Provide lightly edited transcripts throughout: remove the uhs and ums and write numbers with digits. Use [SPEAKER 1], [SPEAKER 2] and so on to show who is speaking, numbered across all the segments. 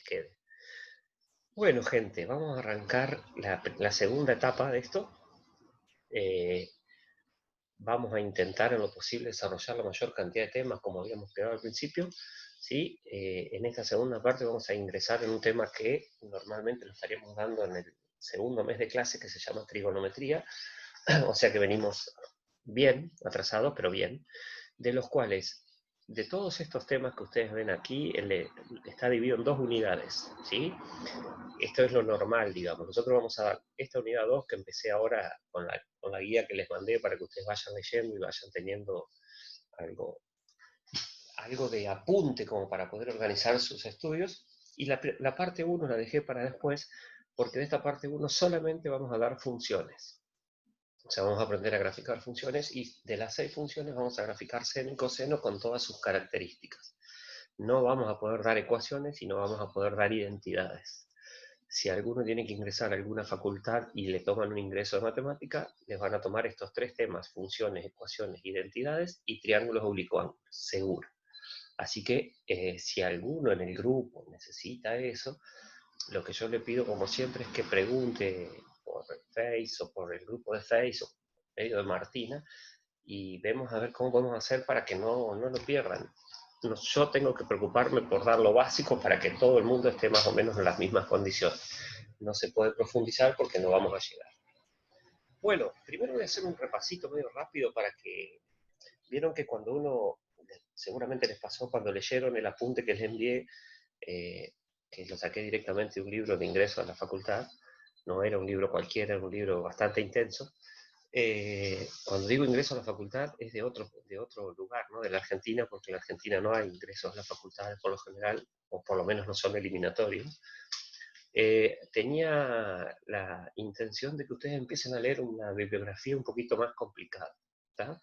[SPEAKER 1] quede. Bueno, gente, vamos a arrancar la segunda etapa de esto. Vamos a intentar en lo posible desarrollar la mayor cantidad de temas como habíamos quedado al principio. ¿Sí? En esta segunda parte vamos a ingresar en un tema que normalmente lo estaríamos dando en el segundo mes de clase, que se llama trigonometría, o sea que venimos bien, atrasados, pero bien, de los cuales, de todos estos temas que ustedes ven aquí, está dividido en 2 unidades, ¿sí? Esto es lo normal, digamos. Nosotros vamos a dar esta unidad 2 que empecé ahora con la guía que les mandé para que ustedes vayan leyendo y vayan teniendo algo de apunte como para poder organizar sus estudios. Y la parte 1 la dejé para después, porque de esta parte 1 solamente vamos a dar funciones. O sea, vamos a aprender a graficar funciones y de las 6 funciones vamos a graficar seno y coseno con todas sus características. No vamos a poder dar ecuaciones y no vamos a poder dar identidades. Si alguno tiene que ingresar a alguna facultad y le toman un ingreso de matemática, les van a tomar estos 3 temas: funciones, ecuaciones, identidades y triángulos oblicuos, seguro. Así que si alguno en el grupo necesita eso, lo que yo le pido, como siempre, es que pregunte por Face o por el grupo de Face o por medio de Martina, y vemos a ver cómo podemos hacer para que no lo pierdan. Yo tengo que preocuparme por dar lo básico para que todo el mundo esté más o menos en las mismas condiciones. No se puede profundizar porque no vamos a llegar. Bueno, primero voy a hacer un repasito medio rápido para que... Vieron que cuando uno, seguramente les pasó cuando leyeron el apunte que les envié, que lo saqué directamente de un libro de ingreso a la facultad, no era un libro cualquiera, era un libro bastante intenso. Cuando digo ingreso a la facultad es de otro lugar, ¿no? De la Argentina, porque en la Argentina no hay ingresos a las facultades por lo general, o por lo menos no son eliminatorios. Tenía la intención de que ustedes empiecen a leer una bibliografía un poquito más complicada, ¿tá?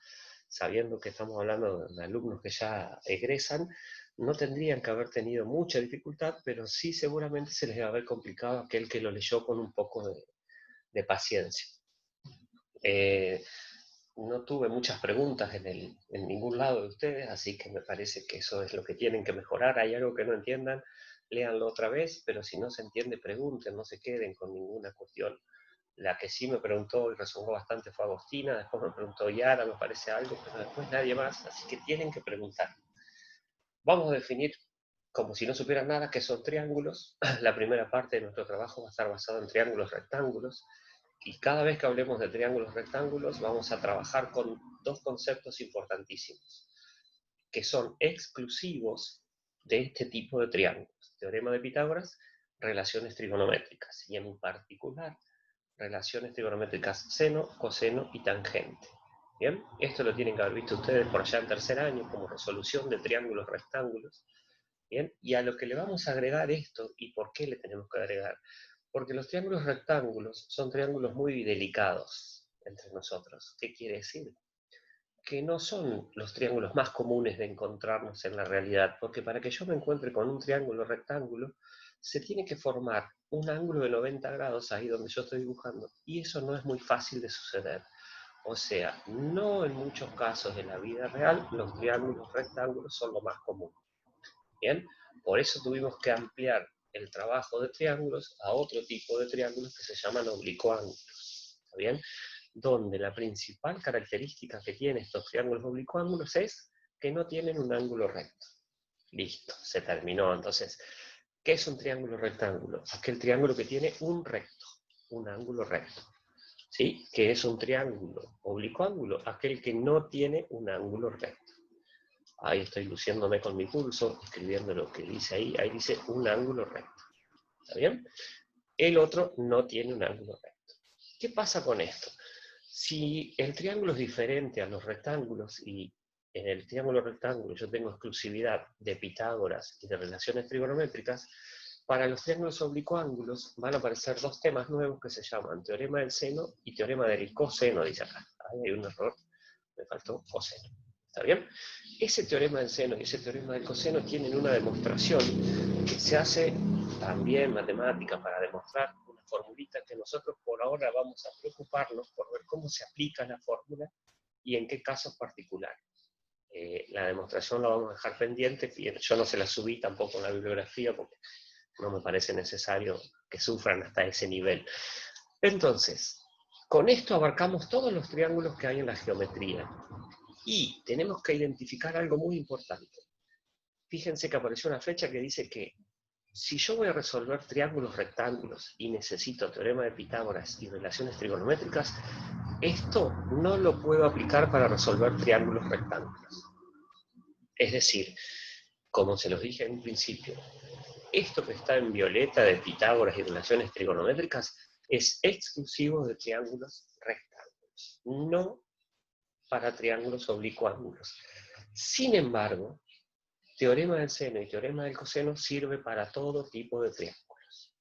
[SPEAKER 1] Sabiendo que estamos hablando de alumnos que ya egresan, no tendrían que haber tenido mucha dificultad, pero sí seguramente se les va a haber complicado a aquel que lo leyó con un poco de paciencia. No tuve muchas preguntas en ningún lado de ustedes, así que me parece que eso es lo que tienen que mejorar. Hay algo que no entiendan, léanlo otra vez, pero si no se entiende, pregunten, no se queden con ninguna cuestión. La que sí me preguntó y resonó bastante fue Agostina, después me preguntó Yara, me parece algo, pero después nadie más, así que tienen que preguntar. Vamos a definir, como si no supieran nada, qué son triángulos. La primera parte de nuestro trabajo va a estar basado en triángulos rectángulos, y cada vez que hablemos de triángulos rectángulos vamos a trabajar con 2 conceptos importantísimos, que son exclusivos de este tipo de triángulos: teorema de Pitágoras, relaciones trigonométricas, y en particular relaciones trigonométricas seno, coseno y tangente. Bien, esto lo tienen que haber visto ustedes por allá en tercer año como resolución de triángulos rectángulos. Bien, y a lo que le vamos a agregar esto, y por qué le tenemos que agregar, porque los triángulos rectángulos son triángulos muy delicados entre nosotros. ¿Qué quiere decir? Que no son los triángulos más comunes de encontrarnos en la realidad, porque para que yo me encuentre con un triángulo rectángulo, se tiene que formar un ángulo de 90 grados ahí donde yo estoy dibujando, y eso no es muy fácil de suceder. O sea, no en muchos casos de la vida real los triángulos rectángulos son lo más común. Bien, por eso tuvimos que ampliar el trabajo de triángulos a otro tipo de triángulos que se llaman oblicuángulos. ¿Está bien? Donde la principal característica que tienen estos triángulos oblicuángulos es que no tienen un ángulo recto. Listo, se terminó. Entonces, ¿qué es un triángulo rectángulo? Aquel triángulo que tiene un recto, un ángulo recto. ¿Sí? ¿Qué es un triángulo oblicuángulo? Aquel que no tiene un ángulo recto. Ahí estoy luciéndome con mi pulso, escribiendo lo que dice ahí. Ahí dice un ángulo recto. ¿Está bien? El otro no tiene un ángulo recto. ¿Qué pasa con esto? Si el triángulo es diferente a los rectángulos, y en el triángulo rectángulo yo tengo exclusividad de Pitágoras y de relaciones trigonométricas, para los triángulos oblicuángulos van a aparecer 2 temas nuevos que se llaman teorema del seno y teorema del coseno, dice acá. Ahí hay un error, me faltó coseno. ¿Está bien? Ese teorema del seno y ese teorema del coseno tienen una demostración que se hace también matemática para demostrar una formulita que nosotros por ahora vamos a preocuparnos por ver cómo se aplica la fórmula y en qué casos particulares. La demostración la vamos a dejar pendiente, yo no se la subí tampoco en la bibliografía porque no me parece necesario que sufran hasta ese nivel. Entonces, con esto abarcamos todos los triángulos que hay en la geometría. Y tenemos que identificar algo muy importante. Fíjense que apareció una flecha que dice que si yo voy a resolver triángulos rectángulos y necesito teorema de Pitágoras y relaciones trigonométricas, esto no lo puedo aplicar para resolver triángulos rectángulos. Es decir, como se los dije en un principio, esto que está en violeta de Pitágoras y relaciones trigonométricas es exclusivo de triángulos rectángulos, no para triángulos oblicuángulos. Sin embargo, teorema del seno y teorema del coseno sirve para todo tipo de triángulos.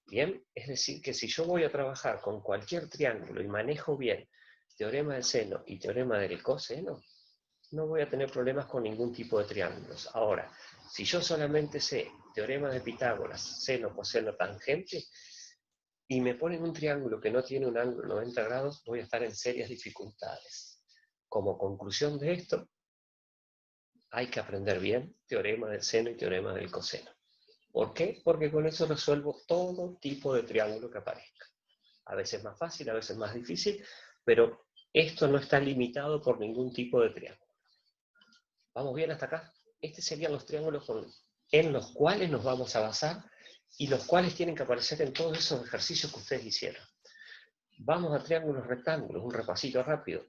[SPEAKER 1] Bien, es decir, que si yo voy a trabajar con cualquier triángulo y manejo bien teorema del seno y teorema del coseno, no voy a tener problemas con ningún tipo de triángulos. Ahora, si yo solamente sé teorema de Pitágoras, seno, coseno, tangente, y me ponen un triángulo que no tiene un ángulo 90 grados, voy a estar en serias dificultades. Como conclusión de esto, hay que aprender bien teorema del seno y teorema del coseno. ¿Por qué? Porque con eso resuelvo todo tipo de triángulo que aparezca. A veces más fácil, a veces más difícil, pero esto no está limitado por ningún tipo de triángulo. ¿Vamos bien hasta acá? Estos serían los triángulos en los cuales nos vamos a basar y los cuales tienen que aparecer en todos esos ejercicios que ustedes hicieron. Vamos a triángulos rectángulos, un repasito rápido.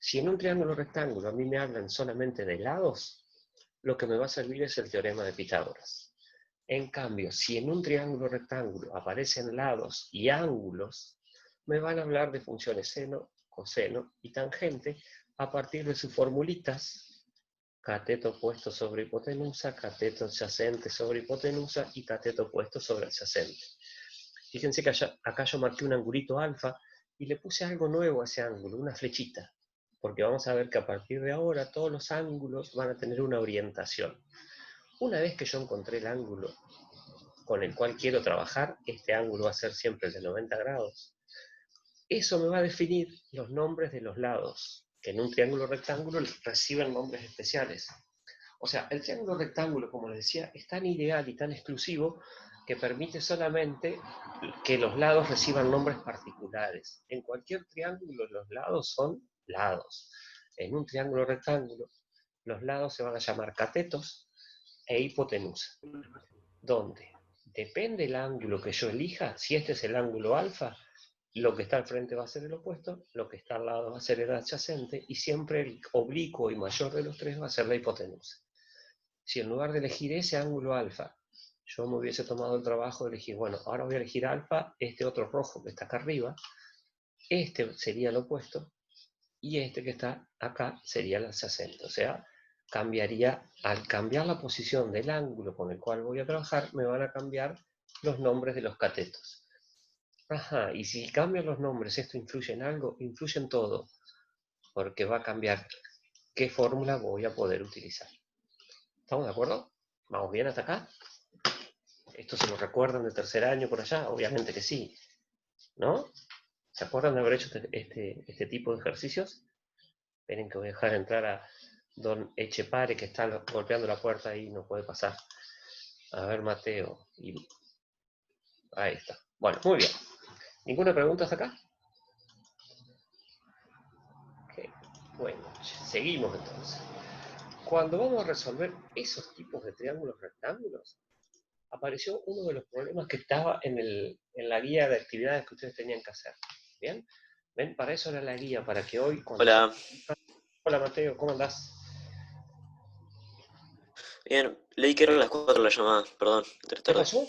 [SPEAKER 1] Si en un triángulo rectángulo a mí me hablan solamente de lados, lo que me va a servir es el teorema de Pitágoras. En cambio, si en un triángulo rectángulo aparecen lados y ángulos, me van a hablar de funciones seno, coseno y tangente a partir de sus formulitas: cateto opuesto sobre hipotenusa, cateto adyacente sobre hipotenusa y cateto opuesto sobre adyacente. Fíjense que acá yo marqué un angulito alfa y le puse algo nuevo a ese ángulo, una flechita, porque vamos a ver que a partir de ahora todos los ángulos van a tener una orientación. Una vez que yo encontré el ángulo con el cual quiero trabajar, este ángulo va a ser siempre el de 90 grados, eso me va a definir los nombres de los lados, que en un triángulo rectángulo reciben nombres especiales. O sea, el triángulo rectángulo, como les decía, es tan ideal y tan exclusivo que permite solamente que los lados reciban nombres particulares. En cualquier triángulo los lados son lados. En un triángulo rectángulo los lados se van a llamar catetos e hipotenusa. ¿Dónde? Depende del ángulo que yo elija. Si este es el ángulo alfa, lo que está al frente va a ser el opuesto, lo que está al lado va a ser el adyacente, y siempre el oblicuo y mayor de los tres va a ser la hipotenusa. Si en lugar de elegir ese ángulo alfa, yo me hubiese tomado el trabajo de elegir, bueno, ahora voy a elegir alfa, este otro rojo que está acá arriba, este sería el opuesto, y este que está acá sería el adyacente. O sea, al cambiar la posición del ángulo con el cual voy a trabajar, me van a cambiar los nombres de los catetos. Ajá, y si cambian los nombres, ¿esto influye en algo? Influye en todo, porque va a cambiar qué fórmula voy a poder utilizar. ¿Estamos de acuerdo? ¿Vamos bien hasta acá? ¿Esto se lo recuerdan de tercer año por allá? Obviamente que sí, ¿no? ¿Se acuerdan de haber hecho este tipo de ejercicios? Esperen que voy a dejar entrar a don Echepare, que está golpeando la puerta y no puede pasar. A ver, Mateo. Ahí está. Bueno, muy bien. ¿Ninguna pregunta hasta acá? Okay. Bueno, seguimos entonces. Cuando vamos a resolver esos tipos de triángulos rectángulos, apareció uno de los problemas que estaba en la guía de actividades que ustedes tenían que hacer. ¿Bien? ¿Ven? Para eso era la guía, para que hoy...
[SPEAKER 2] Hola.
[SPEAKER 1] Hola, Mateo, ¿cómo andás?
[SPEAKER 2] Bien, leí que eran las 4 la llamada, perdón, entré
[SPEAKER 1] ¿Qué
[SPEAKER 2] tarde.
[SPEAKER 1] pasó?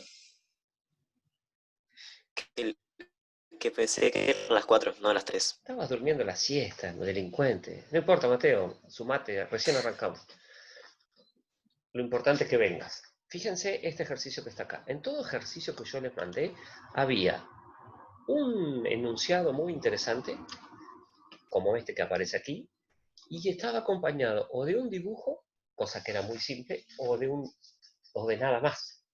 [SPEAKER 2] Que, que pensé que eran las 4, no las 3.
[SPEAKER 1] Estabas durmiendo la siesta, delincuente. No importa, Mateo, sumate, recién arrancamos. Lo importante es que vengas. Fíjense este ejercicio que está acá. En todo ejercicio que yo les mandé, había un enunciado muy interesante, como este que aparece aquí, y estaba acompañado o de un dibujo, cosa que era muy simple, o de nada más.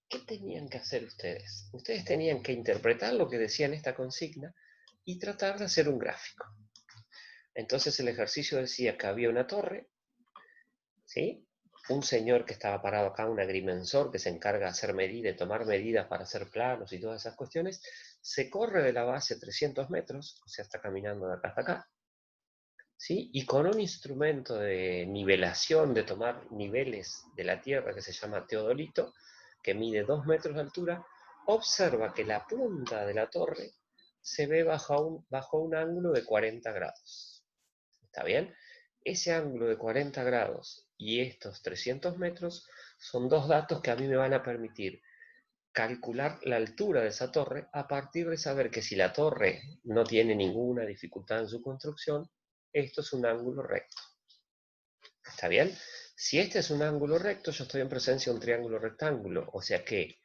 [SPEAKER 1] ¿Qué tenían que hacer ustedes? Ustedes tenían que interpretar lo que decía en esta consigna y tratar de hacer un gráfico. Entonces el ejercicio decía que había una torre, ¿sí? un señor que estaba parado acá, un agrimensor que se encarga de hacer medidas, de tomar medidas para hacer planos y todas esas cuestiones, se corre de la base 300 metros, o sea, está caminando de acá hasta acá, ¿sí? Y con un instrumento de nivelación, de tomar niveles de la tierra que se llama teodolito, que mide 2 metros de altura, observa que la punta de la torre se ve bajo un ángulo de 40 grados. ¿Está bien? Ese ángulo de 40 grados y estos 300 metros son dos datos que a mí me van a permitir calcular la altura de esa torre a partir de saber que si la torre no tiene ninguna dificultad en su construcción, esto es un ángulo recto. ¿Está bien? Si este es un ángulo recto, yo estoy en presencia de un triángulo rectángulo, o sea que,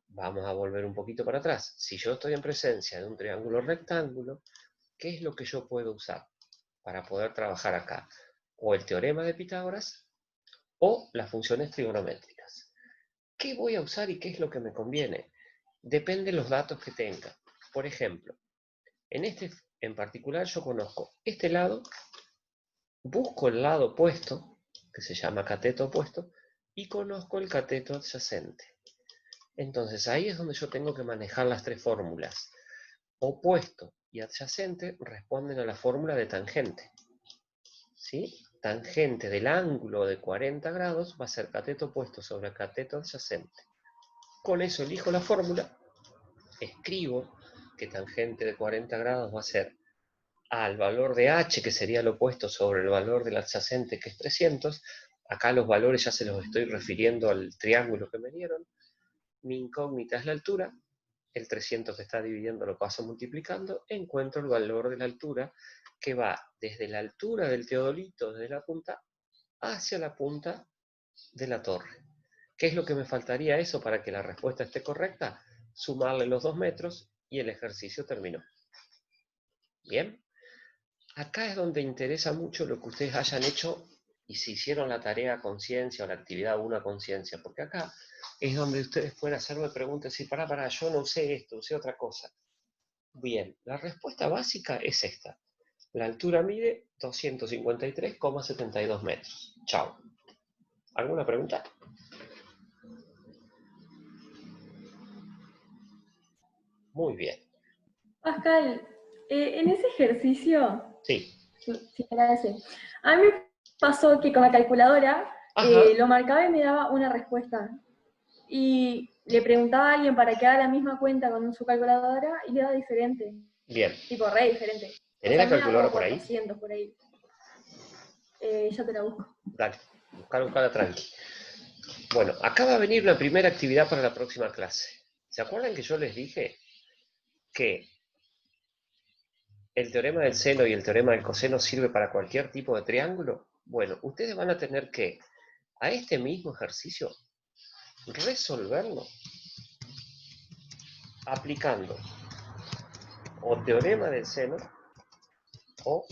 [SPEAKER 1] vamos a volver un poquito para atrás, si yo estoy en presencia de un triángulo rectángulo, ¿qué es lo que yo puedo usar para poder trabajar acá? O el teorema de Pitágoras o las funciones trigonométricas. ¿Qué voy a usar y qué es lo que me conviene? Depende de los datos que tenga. Por ejemplo, en este en particular yo conozco este lado, busco el lado opuesto, que se llama cateto opuesto, y conozco el cateto adyacente. Entonces ahí es donde yo tengo que manejar las tres fórmulas. Opuesto y adyacente responden a la fórmula de tangente. ¿Sí? Tangente del ángulo de 40 grados va a ser cateto opuesto sobre cateto adyacente. Con eso elijo la fórmula, escribo que tangente de 40 grados va a ser al valor de h, que sería lo opuesto, sobre el valor del adyacente, que es 300. Acá los valores ya se los estoy refiriendo al triángulo que me dieron. Mi incógnita es la altura. El 300 que está dividiendo lo paso multiplicando. Encuentro el valor de la altura que va desde la altura del teodolito, desde la punta, hacia la punta de la torre. ¿Qué es lo que me faltaría a eso para que la respuesta esté correcta? Sumarle los 2 metros y el ejercicio terminó. ¿Bien? Acá es donde interesa mucho lo que ustedes hayan hecho y si hicieron la tarea a conciencia o la actividad 1 a conciencia, porque acá es donde ustedes pueden hacerme preguntas y pará, yo no usé esto, usé otra cosa. Bien, la respuesta básica es esta. La altura mide 253,72 metros. Chao. ¿Alguna pregunta? Muy bien.
[SPEAKER 3] Pascal, en ese ejercicio,
[SPEAKER 1] Sí.
[SPEAKER 3] sí, era ese. A mí me pasó que con la calculadora lo marcaba y me daba una respuesta. Y le preguntaba a alguien para que haga la misma cuenta con su calculadora y le daba diferente.
[SPEAKER 1] Bien.
[SPEAKER 3] Tipo, re diferente.
[SPEAKER 1] ¿Tenés la calculadora por ahí?
[SPEAKER 3] 400 por ahí. Ya te la busco.
[SPEAKER 1] Dale, buscala tranqui. Bueno, acá va a venir la primera actividad para la próxima clase. ¿Se acuerdan que yo les dije que el teorema del seno y el teorema del coseno sirve para cualquier tipo de triángulo? Bueno, ustedes van a tener que, a este mismo ejercicio, resolverlo aplicando o teorema del seno o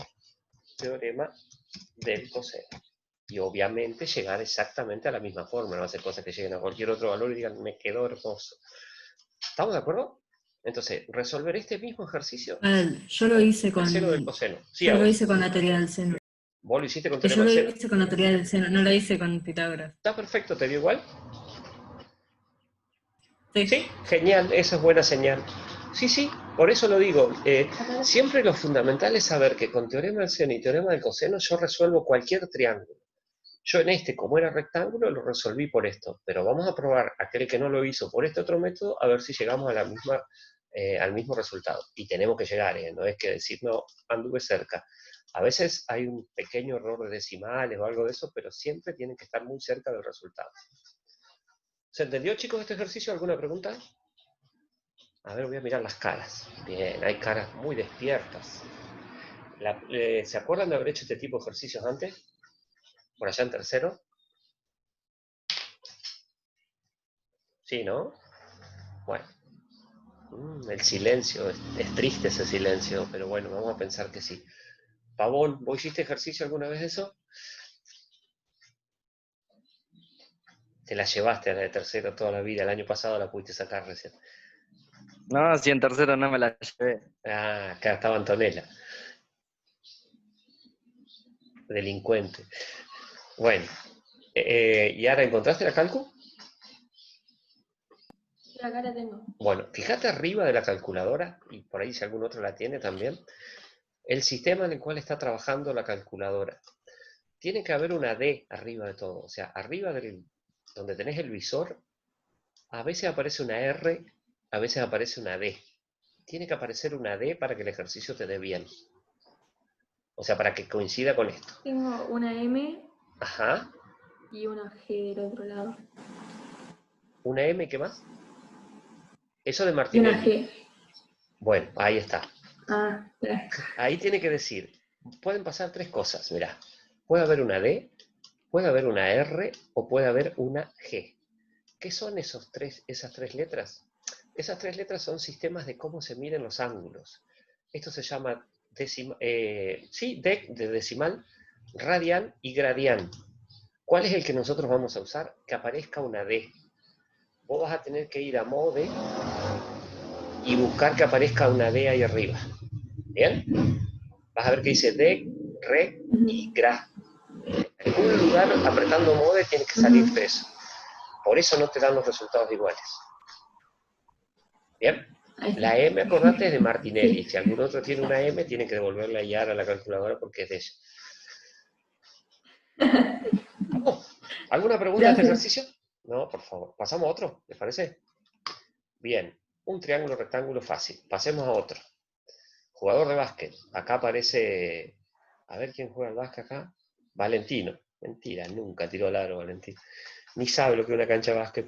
[SPEAKER 1] teorema del coseno. Y obviamente llegar exactamente a la misma forma, no va a ser cosas que lleguen a cualquier otro valor y digan, me quedó hermoso. ¿Estamos de acuerdo? Entonces, resolver este mismo ejercicio.
[SPEAKER 4] Yo lo hice con.
[SPEAKER 1] El seno del coseno. Sí,
[SPEAKER 4] yo lo hice con la teoría del seno.
[SPEAKER 1] ¿Vos lo hiciste con
[SPEAKER 4] Que
[SPEAKER 1] teorema
[SPEAKER 4] yo
[SPEAKER 1] del
[SPEAKER 4] lo
[SPEAKER 1] seno?
[SPEAKER 4] hice con la teoría del seno, no lo hice con Pitágoras.
[SPEAKER 1] ¿Está perfecto? ¿Te dio igual?
[SPEAKER 4] Sí.
[SPEAKER 1] Sí, genial, esa es buena señal. Sí, por eso lo digo. Siempre lo fundamental es saber que con teorema del seno y teorema del coseno yo resuelvo cualquier triángulo. Yo en este, como era rectángulo, lo resolví por esto, pero vamos a probar aquel que no lo hizo por este otro método, a ver si llegamos a la misma, al mismo resultado. Y tenemos que llegar, no es que decir, no, anduve cerca. A veces hay un pequeño error de decimales o algo de eso, pero siempre tienen que estar muy cerca del resultado. ¿Se entendió, chicos, este ejercicio? ¿Alguna pregunta? A ver, voy a mirar las caras. Bien, hay caras muy despiertas. ¿Se acuerdan de haber hecho este tipo de ejercicios antes? Por allá en tercero. Sí, ¿no? Bueno. El silencio, es triste ese silencio, pero bueno, vamos a pensar que sí. Pavón, ¿vos hiciste ejercicio alguna vez de eso? Te la llevaste a la de tercero toda la vida, el año pasado la pudiste sacar recién.
[SPEAKER 2] No, si en tercero no me la llevé.
[SPEAKER 1] Ah, acá estaba Antonella. Delincuente. Bueno, ¿Y ahora encontraste la calcu?
[SPEAKER 3] Sí, acá la tengo.
[SPEAKER 1] Bueno, fíjate arriba de la calculadora, y por ahí si algún otro la tiene también, el sistema en el cual está trabajando la calculadora. Tiene que haber una D arriba de todo. O sea, arriba donde tenés el visor, a veces aparece una R, a veces aparece una D. Tiene que aparecer una D para que el ejercicio te dé bien. O sea, para que coincida con esto.
[SPEAKER 3] Tengo una M
[SPEAKER 1] Ajá.
[SPEAKER 3] y una G del otro lado.
[SPEAKER 1] ¿Una M, qué más? Eso de
[SPEAKER 3] Y una
[SPEAKER 1] Martinelli.
[SPEAKER 3] G.
[SPEAKER 1] Bueno, ahí está.
[SPEAKER 3] Ah, espera.
[SPEAKER 1] Ahí tiene que decir, pueden pasar tres cosas, mirá. Puede haber una D, puede haber una R o puede haber una G. ¿Qué son esas tres letras? Esas tres letras son sistemas de cómo se miden los ángulos. Esto se llama DEC de decimal, radian y gradian. ¿Cuál es el que nosotros vamos a usar? Que aparezca una D. Vos vas a tener que ir a Mode y buscar que aparezca una D ahí arriba. ¿Bien? Vas a ver que dice D, Re y Gra. En algún lugar, apretando Mode, tiene que salirte eso. Por eso no te dan los resultados iguales. ¿Bien? La M, acordate, es de Martinelli.
[SPEAKER 3] Sí.
[SPEAKER 1] Si algún otro tiene una M, tiene que devolverla ya a la calculadora porque es de ella. ¿Vamos? ¿Alguna pregunta de este ejercicio? No, por favor. ¿Pasamos a otro? ¿Les parece? Bien. Un triángulo rectángulo fácil. Pasemos a otro. Jugador de básquet. Acá aparece... A ver quién juega al básquet acá. Valentino. Mentira, nunca tiró al aro Valentino. Ni sabe lo que es una cancha de básquet.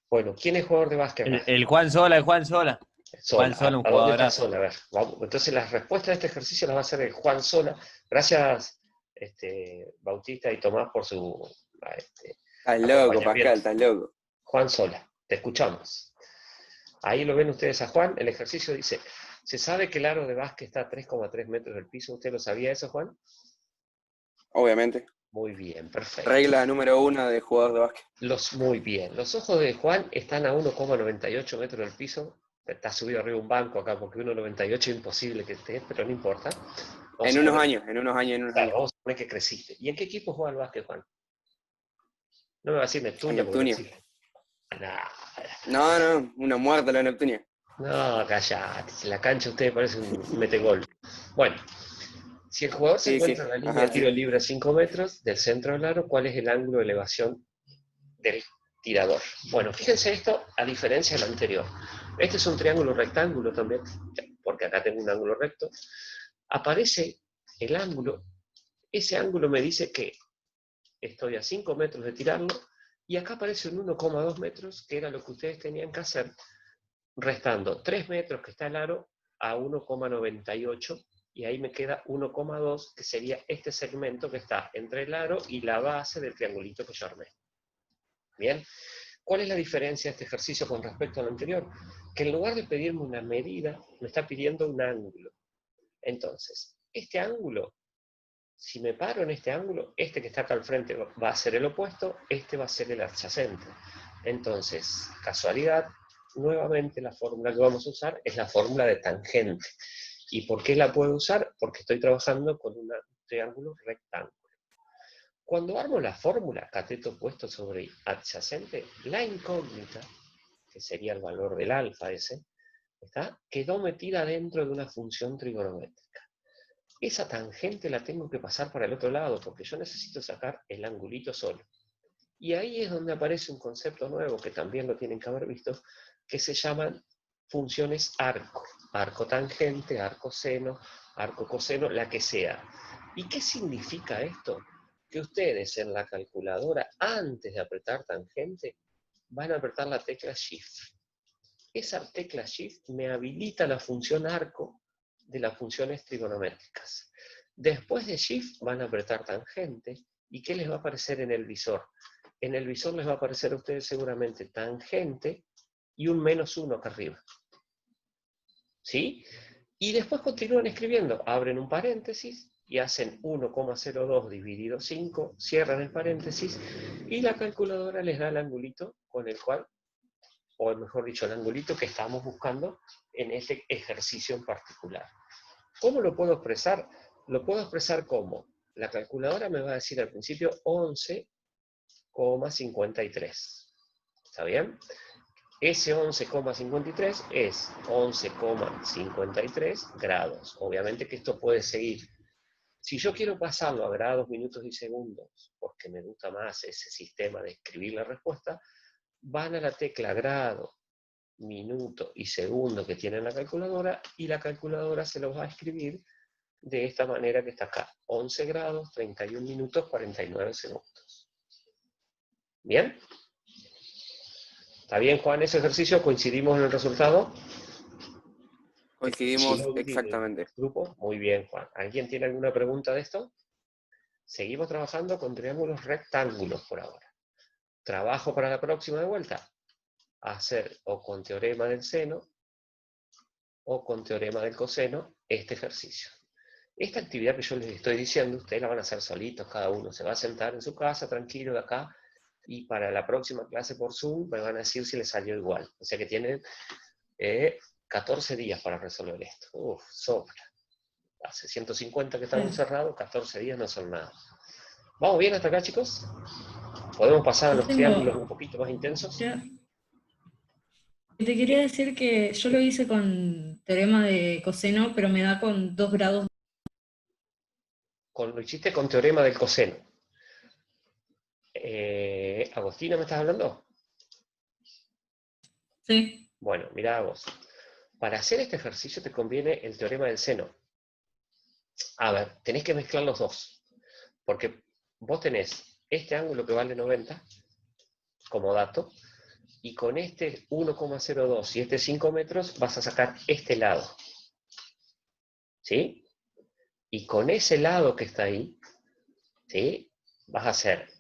[SPEAKER 1] Bueno, ¿quién es jugador de básquet acá?
[SPEAKER 5] El Juan Sola, el Juan Sola.
[SPEAKER 1] Sola.
[SPEAKER 5] Juan Sola, un
[SPEAKER 1] ¿A dónde está
[SPEAKER 5] jugadorazo.
[SPEAKER 1] Sola? A ver, vamos. Entonces las respuestas de este ejercicio las va a hacer el Juan Sola. Gracias, Bautista y Tomás, por su
[SPEAKER 2] Estás loco,
[SPEAKER 1] acompañamiento.
[SPEAKER 2] Pascal, estás loco.
[SPEAKER 1] Juan Sola, te escuchamos. Ahí lo ven ustedes a Juan. El ejercicio dice, ¿se sabe que el aro de básquet está a 3,3 metros del piso? ¿Usted lo sabía eso, Juan?
[SPEAKER 2] Obviamente.
[SPEAKER 1] Muy bien, perfecto.
[SPEAKER 2] Regla número 1 de jugador de básquet.
[SPEAKER 1] Muy bien. Los ojos de Juan están a 1,98 metros del piso. Está subido arriba de un banco acá, porque 1,98 es imposible que esté, pero no importa.
[SPEAKER 2] En unos años.
[SPEAKER 1] Claro, vamos a poner que creciste. ¿Y en qué equipo juega el básquet, Juan? No me va a decir Neptunia,
[SPEAKER 2] En
[SPEAKER 1] porque no
[SPEAKER 2] Neptunia.
[SPEAKER 1] existe.
[SPEAKER 2] No, una muerta la Neptunia.
[SPEAKER 1] No, callate. Si la cancha usted parece un metegol. Bueno, si el jugador se
[SPEAKER 2] Sí,
[SPEAKER 1] encuentra en la línea de tiro libre a 5 metros del centro del aro, ¿cuál es el ángulo de elevación del tirador? Bueno, fíjense esto a diferencia del anterior. Este es un triángulo rectángulo también, porque acá tengo un ángulo recto. Aparece el ángulo, ese ángulo me dice que estoy a 5 metros de tirarlo, y acá aparece un 1,2 metros, que era lo que ustedes tenían que hacer, restando 3 metros que está el aro a 1,98, y ahí me queda 1,2, que sería este segmento que está entre el aro y la base del triangulito que yo armé. Bien, ¿cuál es la diferencia de este ejercicio con respecto al anterior? Que en lugar de pedirme una medida, me está pidiendo un ángulo. Entonces, este ángulo, si me paro en este ángulo, este que está acá al frente va a ser el opuesto, este va a ser el adyacente. Entonces, casualidad, nuevamente la fórmula que vamos a usar es la fórmula de tangente. ¿Y por qué la puedo usar? Porque estoy trabajando con un triángulo rectángulo. Cuando armo la fórmula cateto opuesto sobre adyacente, la incógnita, que sería el valor del alfa ese, quedó metida dentro de una función trigonométrica. Esa tangente la tengo que pasar para el otro lado, porque yo necesito sacar el angulito solo. Y ahí es donde aparece un concepto nuevo, que también lo tienen que haber visto, que se llaman funciones arco. Arco tangente, arco seno, arco coseno, la que sea. ¿Y qué significa esto? Que ustedes en la calculadora, antes de apretar tangente, van a apretar la tecla Shift. Esa tecla Shift me habilita la función arco de las funciones trigonométricas. Después de Shift van a apretar tangente, ¿y qué les va a aparecer en el visor? En el visor les va a aparecer a ustedes seguramente tangente y un -1 acá arriba. ¿Sí? Y después continúan escribiendo, abren un paréntesis y hacen 1,02 dividido 5, cierran el paréntesis y la calculadora les da el angulito con el cual, o mejor dicho, el angulito que estamos buscando en este ejercicio en particular. ¿Cómo lo puedo expresar? Lo puedo expresar como, la calculadora me va a decir al principio 11 11,53. ¿Está bien? Ese 11,53 es 11,53 grados. Obviamente que esto puede seguir. Si yo quiero pasarlo a grados, minutos y segundos, porque me gusta más ese sistema de escribir la respuesta, van a la tecla grado, minuto y segundo que tiene en la calculadora, y la calculadora se los va a escribir de esta manera que está acá. 11 grados, 31 minutos, 49 segundos. ¿Bien? ¿Está bien, Juan, ese ejercicio? ¿Coincidimos en el resultado?
[SPEAKER 2] Coincidimos exactamente.
[SPEAKER 1] Grupo. Muy bien, Juan. ¿Alguien tiene alguna pregunta de esto? Seguimos trabajando con triángulos rectángulos por ahora. Trabajo para la próxima de vuelta. Hacer o con teorema del seno o con teorema del coseno este ejercicio. Esta actividad que yo les estoy diciendo, ustedes la van a hacer solitos, cada uno se va a sentar en su casa, tranquilo de acá, y para la próxima clase por Zoom me van a decir si les salió igual. O sea que tienen 14 días para resolver esto. Uf, sobra. Hace 150 que estamos encerrados, 14 días no son nada. ¿Vamos bien hasta acá, chicos? ¿Podemos pasar a los triángulos un poquito más intensos?
[SPEAKER 4] Te quería decir que yo lo hice con teorema de coseno, pero me da con 2 grados.
[SPEAKER 1] Lo hiciste con teorema del coseno. Agostina, ¿me estás hablando?
[SPEAKER 4] Sí.
[SPEAKER 1] Bueno, mirá vos. Para hacer este ejercicio te conviene el teorema del seno. A ver, tenés que mezclar los dos. Porque vos tenés este ángulo que vale 90 como dato, y con este 1,02 y este 5 metros vas a sacar este lado. ¿Sí? Y con ese lado que está ahí, ¿sí? Vas a hacer,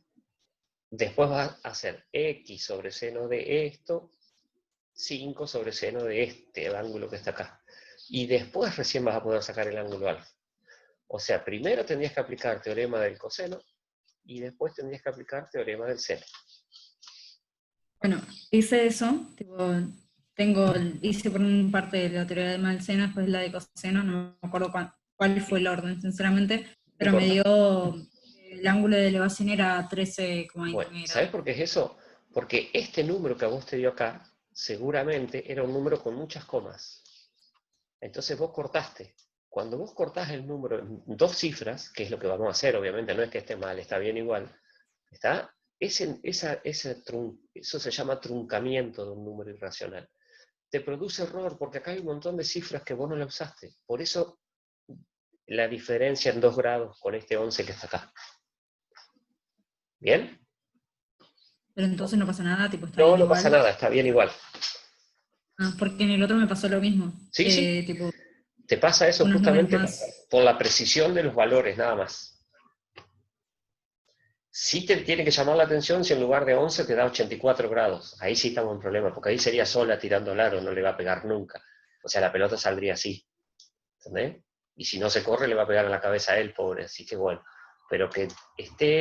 [SPEAKER 1] después vas a hacer x sobre seno de esto, 5 sobre seno de este ángulo que está acá. Y después recién vas a poder sacar el ángulo alfa. O sea, primero tendrías que aplicar teorema del coseno y después tendrías que aplicar teorema del seno.
[SPEAKER 4] Bueno, hice eso, tipo, hice por una parte de la teoría del seno, después la de coseno, no me acuerdo cuál fue el orden, sinceramente, pero me dio, el ángulo de elevación era 13,9
[SPEAKER 1] bueno, ¿sabes por qué es eso? Porque este número que a vos te dio acá, seguramente era un número con muchas comas. Entonces vos cortaste. Cuando vos cortás el número en 2 cifras, que es lo que vamos a hacer, obviamente, no es que esté mal, está bien igual, ¿está? Eso se llama truncamiento de un número irracional. Te produce error porque acá hay un montón de cifras que vos no le usaste. Por eso la diferencia en 2 grados con este 11 que está acá. ¿Bien?
[SPEAKER 4] Pero entonces no pasa nada, tipo, está
[SPEAKER 1] No,
[SPEAKER 4] bien
[SPEAKER 1] no
[SPEAKER 4] igual.
[SPEAKER 1] pasa nada, está bien igual.
[SPEAKER 4] Ah, porque en el otro me pasó lo mismo.
[SPEAKER 1] Sí, sí.
[SPEAKER 4] Tipo,
[SPEAKER 1] Te pasa eso justamente
[SPEAKER 4] más...
[SPEAKER 1] por la precisión de los valores, nada más. Sí te tiene que llamar la atención si en lugar de 11 te da 84 grados. Ahí sí estamos en problema, porque ahí sería sola tirando al aro, no le va a pegar nunca. O sea, la pelota saldría así. ¿Entendés? Y si no se corre, le va a pegar en la cabeza a él, pobre. Así que bueno. Pero que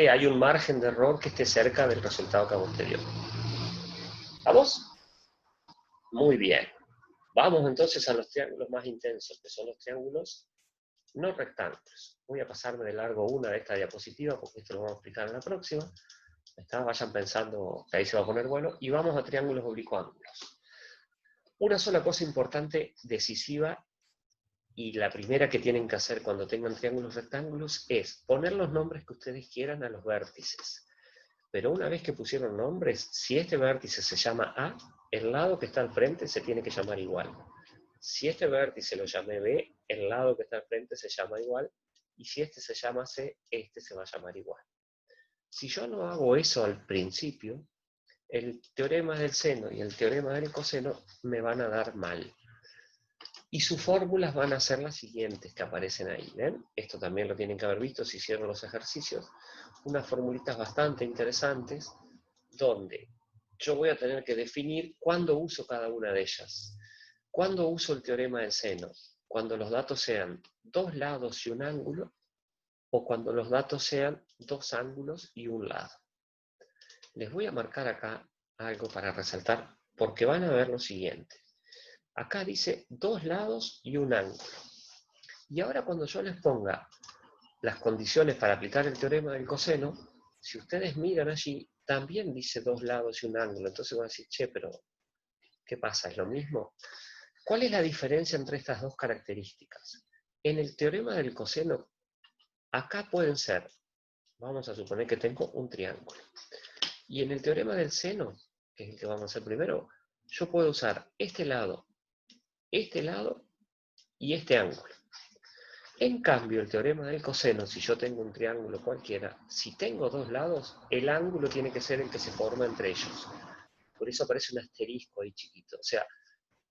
[SPEAKER 1] hay un margen de error que esté cerca del resultado que a vos te dio. ¿Vamos? Muy bien. Vamos entonces a los triángulos más intensos, que son los triángulos no rectángulos. Voy a pasarme de largo una de esta diapositiva, porque esto lo vamos a explicar en la próxima. Vayan pensando que ahí se va a poner bueno. Y vamos a triángulos oblicuángulos. Una sola cosa importante, decisiva, y la primera que tienen que hacer cuando tengan triángulos rectángulos es poner los nombres que ustedes quieran a los vértices. Pero una vez que pusieron nombres, si este vértice se llama A, el lado que está al frente se tiene que llamar igual. Si este vértice lo llamé B, el lado que está al frente se llama igual, y si este se llama C, este se va a llamar igual. Si yo no hago eso al principio, el teorema del seno y el teorema del coseno me van a dar mal. Y sus fórmulas van a ser las siguientes que aparecen ahí. ¿Ven? Esto también lo tienen que haber visto si hicieron los ejercicios. Unas formulitas bastante interesantes, donde yo voy a tener que definir cuándo uso cada una de ellas. ¿Cuándo uso el teorema del seno? Cuando los datos sean 2 lados y un ángulo, o cuando los datos sean 2 ángulos y un lado. Les voy a marcar acá algo para resaltar, porque van a ver lo siguiente. Acá dice 2 lados y un ángulo. Y ahora cuando yo les ponga las condiciones para aplicar el teorema del coseno, si ustedes miran allí, también dice 2 lados y un ángulo. Entonces van a decir, che, pero ¿qué pasa? ¿Es lo mismo? ¿Cuál es la diferencia entre estas dos características? En el teorema del coseno, acá pueden ser, vamos a suponer que tengo un triángulo. Y en el teorema del seno, que es el que vamos a hacer primero, yo puedo usar este lado y este ángulo. En cambio, el teorema del coseno, si yo tengo un triángulo cualquiera, si tengo dos lados, el ángulo tiene que ser el que se forma entre ellos. Por eso aparece un asterisco ahí chiquito. O sea,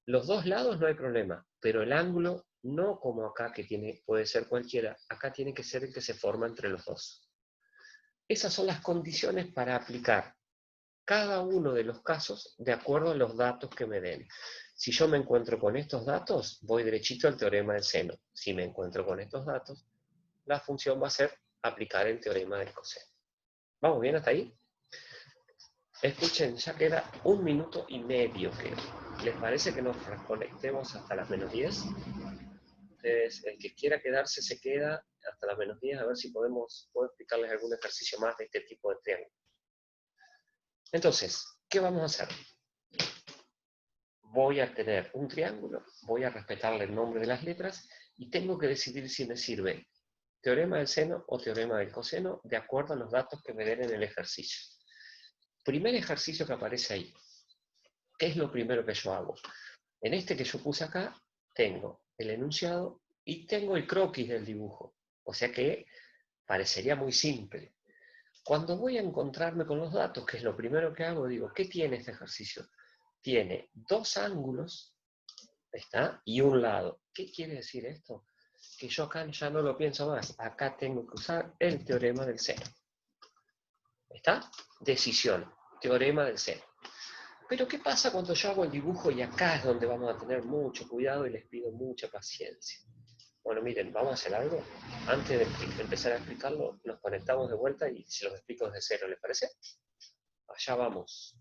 [SPEAKER 1] los dos lados no hay problema, pero el ángulo, no como acá, que puede ser cualquiera, acá tiene que ser el que se forma entre los dos. Esas son las condiciones para aplicar cada uno de los casos de acuerdo a los datos que me den. Si yo me encuentro con estos datos, voy derechito al teorema del seno. Si me encuentro con estos datos, la función va a ser aplicar el teorema del coseno. ¿Vamos bien hasta ahí? Escuchen, ya queda 1 minuto y medio. ¿Les parece que nos conectemos hasta las -10? Entonces, el que quiera quedarse se queda hasta las -10, a ver si puedo explicarles algún ejercicio más de este tipo de triángulo. Entonces, ¿qué vamos a hacer? Voy a tener un triángulo, voy a respetarle el nombre de las letras y tengo que decidir si me sirve teorema del seno o teorema del coseno de acuerdo a los datos que me den en el ejercicio. Primer ejercicio que aparece ahí. ¿Qué es lo primero que yo hago? En este que yo puse acá, tengo el enunciado y tengo el croquis del dibujo. O sea que parecería muy simple. Cuando voy a encontrarme con los datos, que es lo primero que hago, digo, ¿qué tiene este ejercicio? Tiene 2 ángulos, ¿está? Y un lado. ¿Qué quiere decir esto? Que yo acá ya no lo pienso más. Acá tengo que usar el teorema del seno. ¿Está? Decisión, teorema del seno. Pero ¿qué pasa cuando yo hago el dibujo y acá es donde vamos a tener mucho cuidado y les pido mucha paciencia? Bueno, miren, vamos a hacer algo. Antes de empezar a explicarlo, nos conectamos de vuelta y se los explico desde cero, ¿les parece? Allá vamos.